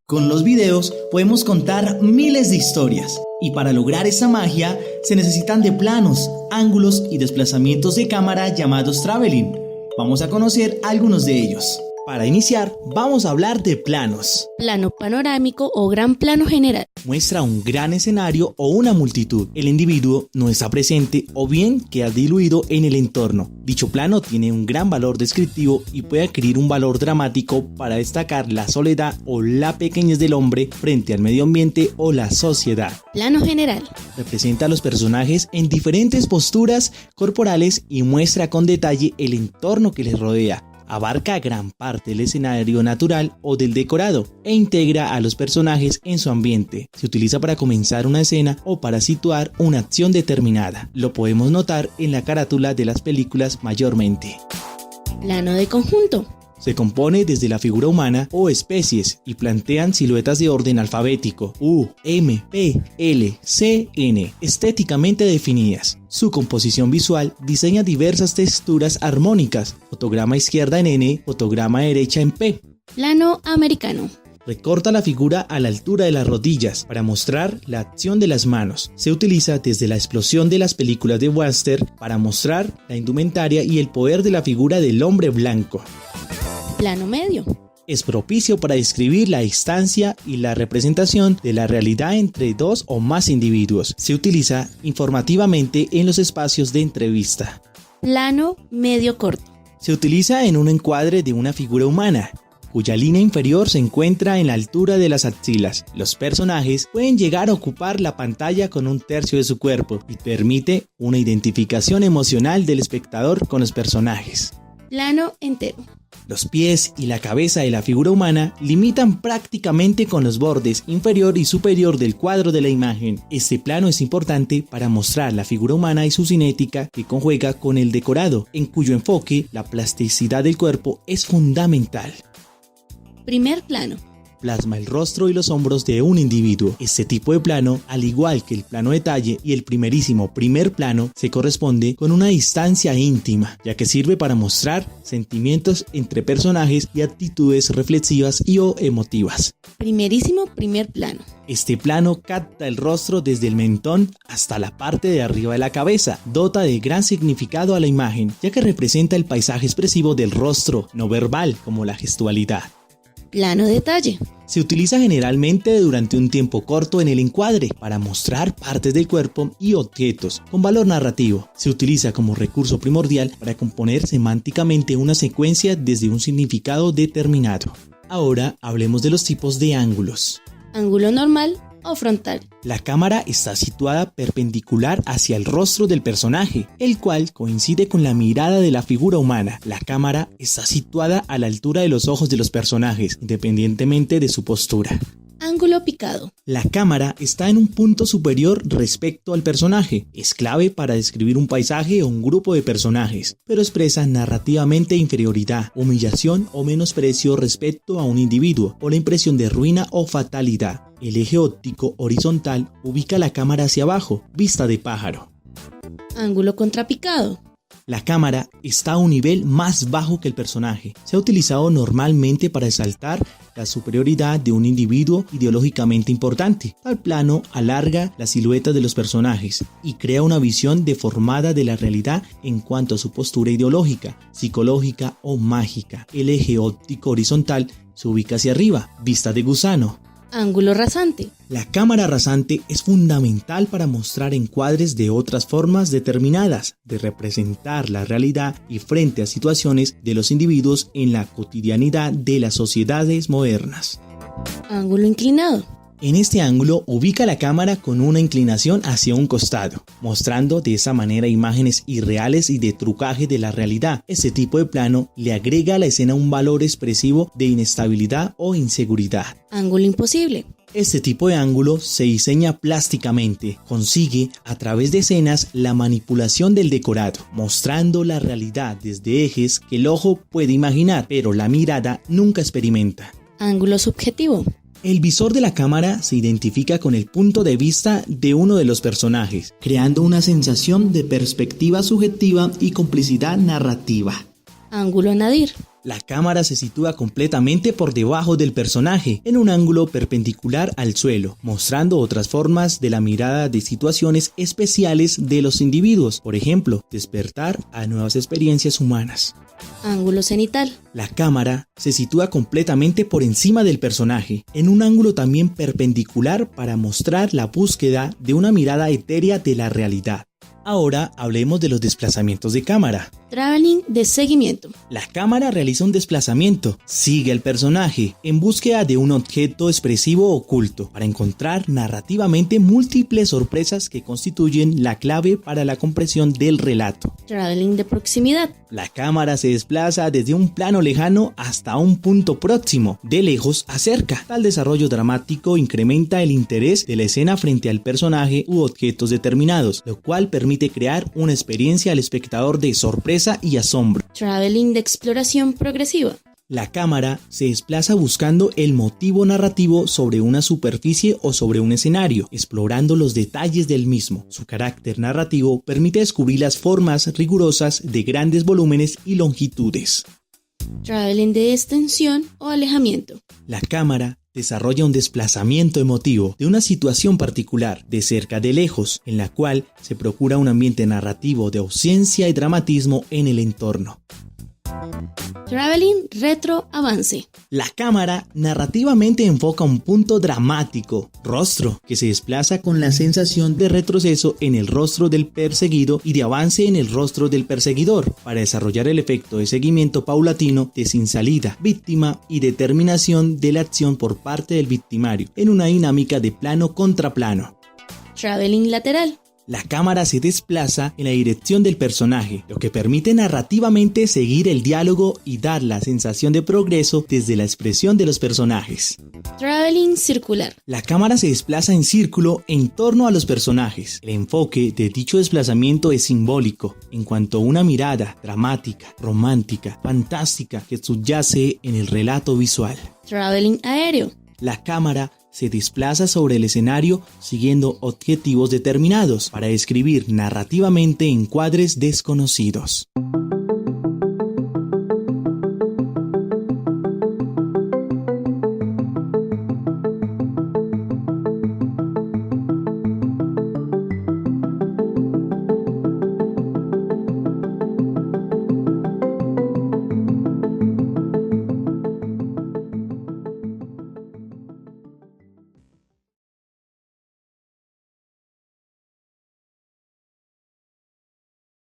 Con los videos podemos contar miles de historias y para lograr esa magia se necesitan de planos, ángulos y desplazamientos de cámara llamados traveling. Vamos a conocer algunos de ellos. Para iniciar, vamos a hablar de planos. Plano panorámico o gran plano general. Muestra un gran escenario o una multitud. El individuo no está presente o bien queda diluido en el entorno. Dicho plano tiene un gran valor descriptivo y puede adquirir un valor dramático para destacar la soledad o la pequeñez del hombre frente al medio ambiente o la sociedad. Plano general. Representa a los personajes en diferentes posturas corporales y muestra con detalle el entorno que les rodea. Abarca gran parte del escenario natural o del decorado e integra a los personajes en su ambiente. Se utiliza para comenzar una escena o para situar una acción determinada. Lo podemos notar en la carátula de las películas mayormente. Plano de conjunto. Se compone desde la figura humana o especies y plantean siluetas de orden alfabético U, M, P, L, C, N, estéticamente definidas. Su composición visual diseña diversas texturas armónicas, fotograma izquierda en N, fotograma derecha en P. Plano americano. Recorta la figura a la altura de las rodillas para mostrar la acción de las manos. Se utiliza desde la explosión de las películas de western para mostrar la indumentaria y el poder de la figura del hombre blanco. Plano medio. Es propicio para describir la distancia y la representación de la realidad entre dos o más individuos. Se utiliza informativamente en los espacios de entrevista. Plano medio corto. Se utiliza en un encuadre de una figura humana, cuya línea inferior se encuentra en la altura de las axilas. Los personajes pueden llegar a ocupar la pantalla con un tercio de su cuerpo y permite una identificación emocional del espectador con los personajes. Plano entero. Los pies y la cabeza de la figura humana limitan prácticamente con los bordes inferior y superior del cuadro de la imagen. Este plano es importante para mostrar la figura humana y su cinética que conjuega con el decorado, en cuyo enfoque la plasticidad del cuerpo es fundamental. Primer plano. Plasma el rostro y los hombros de un individuo. Este tipo de plano, al igual que el plano detalle y el primerísimo primer plano, se corresponde con una distancia íntima, ya que sirve para mostrar sentimientos entre personajes y actitudes reflexivas y o emotivas. Primerísimo primer plano. Este plano capta el rostro desde el mentón hasta la parte de arriba de la cabeza. Dota de gran significado a la imagen, ya que representa el paisaje expresivo del rostro, no verbal como la gestualidad. Plano detalle. Se utiliza generalmente durante un tiempo corto en el encuadre para mostrar partes del cuerpo y objetos con valor narrativo. Se utiliza como recurso primordial para componer semánticamente una secuencia desde un significado determinado. Ahora hablemos de los tipos de ángulos. Ángulo normal o frontal. La cámara está situada perpendicular hacia el rostro del personaje, el cual coincide con la mirada de la figura humana. La cámara está situada a la altura de los ojos de los personajes, independientemente de su postura. Ángulo picado. La cámara está en un punto superior respecto al personaje. Es clave para describir un paisaje o un grupo de personajes, pero expresa narrativamente inferioridad, humillación o menosprecio respecto a un individuo, o la impresión de ruina o fatalidad. El eje óptico horizontal ubica la cámara hacia abajo, vista de pájaro. Ángulo contrapicado. La cámara está a un nivel más bajo que el personaje. Se ha utilizado normalmente para exaltar la superioridad de un individuo ideológicamente importante. Tal plano alarga la silueta de los personajes y crea una visión deformada de la realidad en cuanto a su postura ideológica, psicológica o mágica. El eje óptico horizontal se ubica hacia arriba, vista de gusano. Ángulo rasante. La cámara rasante es fundamental para mostrar encuadres de otras formas determinadas de representar la realidad y frente a situaciones de los individuos en la cotidianidad de las sociedades modernas. Ángulo inclinado. En este ángulo ubica la cámara con una inclinación hacia un costado, mostrando de esa manera imágenes irreales y de trucaje de la realidad. Este tipo de plano le agrega a la escena un valor expresivo de inestabilidad o inseguridad. Ángulo imposible. Este tipo de ángulo se diseña plásticamente, consigue a través de escenas la manipulación del decorado, mostrando la realidad desde ejes que el ojo puede imaginar, pero la mirada nunca experimenta. Ángulo subjetivo. El visor de la cámara se identifica con el punto de vista de uno de los personajes, creando una sensación de perspectiva subjetiva y complicidad narrativa. Ángulo nadir. La cámara se sitúa completamente por debajo del personaje, en un ángulo perpendicular al suelo, mostrando otras formas de la mirada de situaciones especiales de los individuos, por ejemplo, despertar a nuevas experiencias humanas. Ángulo cenital. La cámara se sitúa completamente por encima del personaje, en un ángulo también perpendicular para mostrar la búsqueda de una mirada etérea de la realidad. Ahora hablemos de los desplazamientos de cámara. Traveling de seguimiento. La cámara realiza un desplazamiento, sigue al personaje en búsqueda de un objeto expresivo oculto para encontrar narrativamente múltiples sorpresas que constituyen la clave para la comprensión del relato. Traveling de proximidad. La cámara se desplaza desde un plano lejano hasta un punto próximo, de lejos a cerca. Tal desarrollo dramático incrementa el interés de la escena frente al personaje u objetos determinados, lo cual permite crear una experiencia al espectador de sorpresa y asombro. Traveling de exploración progresiva. La cámara se desplaza buscando el motivo narrativo sobre una superficie o sobre un escenario, explorando los detalles del mismo. Su carácter narrativo permite descubrir las formas rigurosas de grandes volúmenes y longitudes. Traveling de extensión o alejamiento. La cámara desarrolla un desplazamiento emotivo de una situación particular, de cerca a de lejos, en la cual se procura un ambiente narrativo de ausencia y dramatismo en el entorno. Traveling retro-avance. La cámara narrativamente enfoca un punto dramático, rostro, que se desplaza con la sensación de retroceso en el rostro del perseguido y de avance en el rostro del perseguidor, para desarrollar el efecto de seguimiento paulatino de sin salida, víctima y determinación de la acción por parte del victimario, en una dinámica de plano contra plano. Traveling lateral. La cámara se desplaza en la dirección del personaje, lo que permite narrativamente seguir el diálogo y dar la sensación de progreso desde la expresión de los personajes. Traveling circular. La cámara se desplaza en círculo en torno a los personajes. El enfoque de dicho desplazamiento es simbólico, en cuanto a una mirada dramática, romántica, fantástica que subyace en el relato visual. Traveling aéreo. La cámara se desplaza sobre el escenario siguiendo objetivos determinados para describir narrativamente encuadres desconocidos.